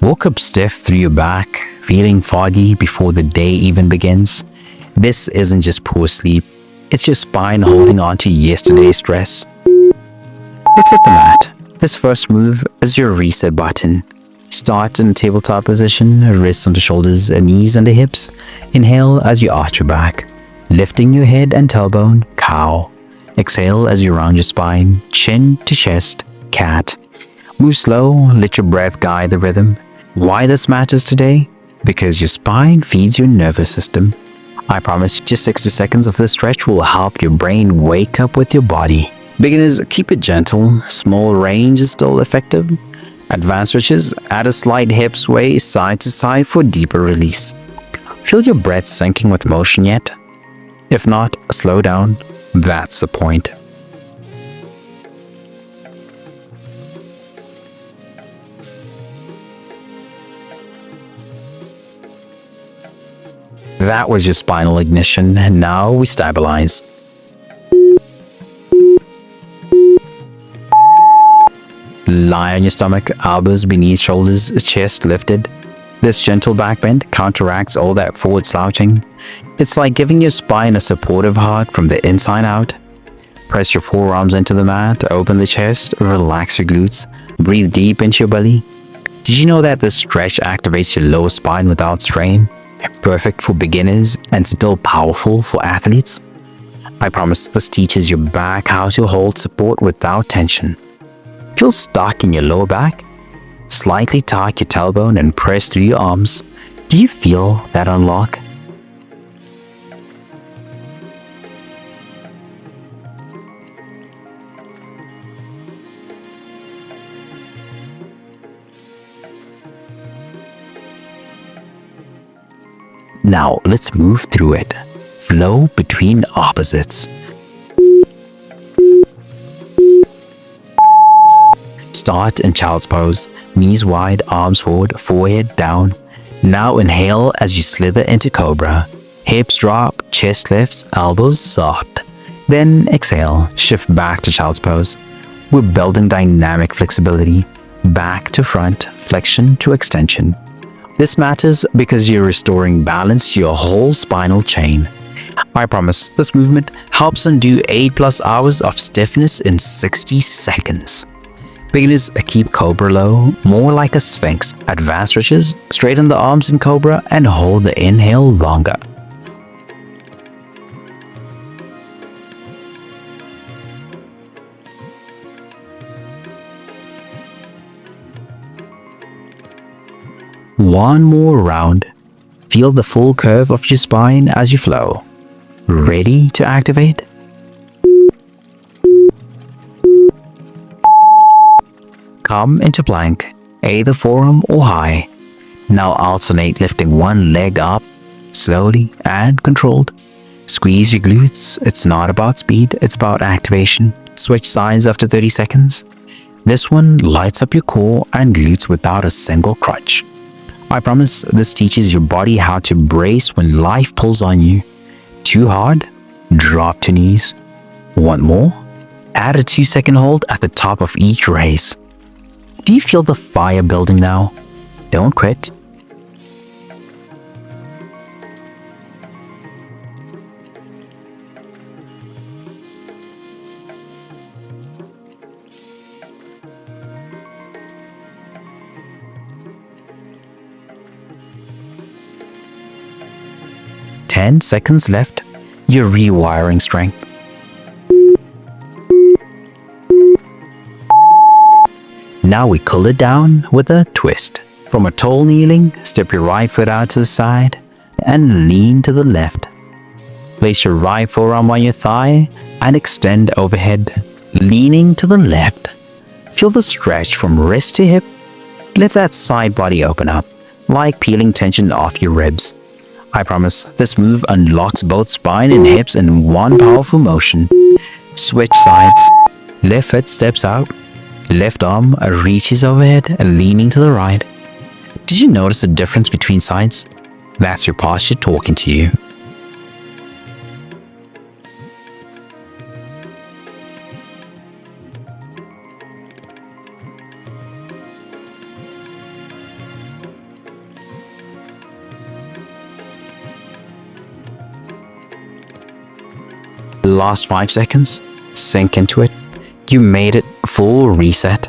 Woke up stiff through your back, feeling foggy before the day even begins? This isn't just poor sleep, it's your spine holding on to yesterday's stress. Let's hit the mat. This first move is your reset button. Start in a tabletop position, wrists on the shoulders and knees under hips. Inhale as you arch your back, lifting your head and tailbone, cow. Exhale as you round your spine, chin to chest, cat. Move slow, let your breath guide the rhythm. Why this matters today? Because your spine feeds your nervous system. I promise just 60 seconds of this stretch will help your brain wake up with your body. Beginners, keep it gentle. Small range is still effective. Advanced stretches, add a slight hip sway side to side for deeper release. Feel your breath sinking with motion yet? If not, slow down. That's the point. That was your spinal ignition, and now we stabilize. Lie on your stomach, elbows beneath shoulders, chest lifted. This gentle back bend counteracts all that forward slouching. It's like giving your spine a supportive hug from the inside out. Press your forearms into the mat, open the chest, relax your glutes, breathe deep into your belly. Did you know that this stretch activates your lower spine without strain? Perfect for beginners and still powerful for athletes. I promise this teaches your back how to hold support without tension. Feel stuck in your lower back? Slightly tuck your tailbone and press through your arms. Do you feel that unlock? Now let's move through it. Flow between opposites. Start in child's pose, knees wide, arms forward, forehead down. Now inhale as you slither into cobra. Hips drop, chest lifts, elbows soft. Then exhale, shift back to child's pose. We're building dynamic flexibility, back to front, flexion to extension. This matters because you're restoring balance to your whole spinal chain. I promise this movement helps undo 8+ hours of stiffness in 60 seconds. Beginners, keep cobra low, more like a sphinx. Advanced stretches, straighten the arms in cobra and hold the inhale longer. One more round. Feel the full curve of your spine as you flow. Ready to activate? Come into plank, either forearm or high. Now alternate lifting one leg up, slowly and controlled. Squeeze your glutes. It's not about speed, it's about activation. Switch sides after 30 seconds. This one lights up your core and glutes without a single crunch. I promise this teaches your body how to brace when life pulls on you. Too hard? Drop to knees. Want more? Add a 2-second hold at the top of each raise. Do you feel the fire building now? Don't quit. Ten seconds left. You're rewiring strength. Now we cool it down with a twist. From a tall kneeling, step your right foot out to the side and lean to the left. Place your right forearm on your thigh and extend overhead, leaning to the left. Feel the stretch from wrist to hip. Let that side body open up, like peeling tension off your ribs. I promise this move unlocks both spine and hips in one powerful motion. Switch sides. Left foot steps out. Left arm reaches overhead and leaning to the right. Did you notice the difference between sides? That's your posture talking to you. The last 5 seconds, sink into it. You made it. Full reset.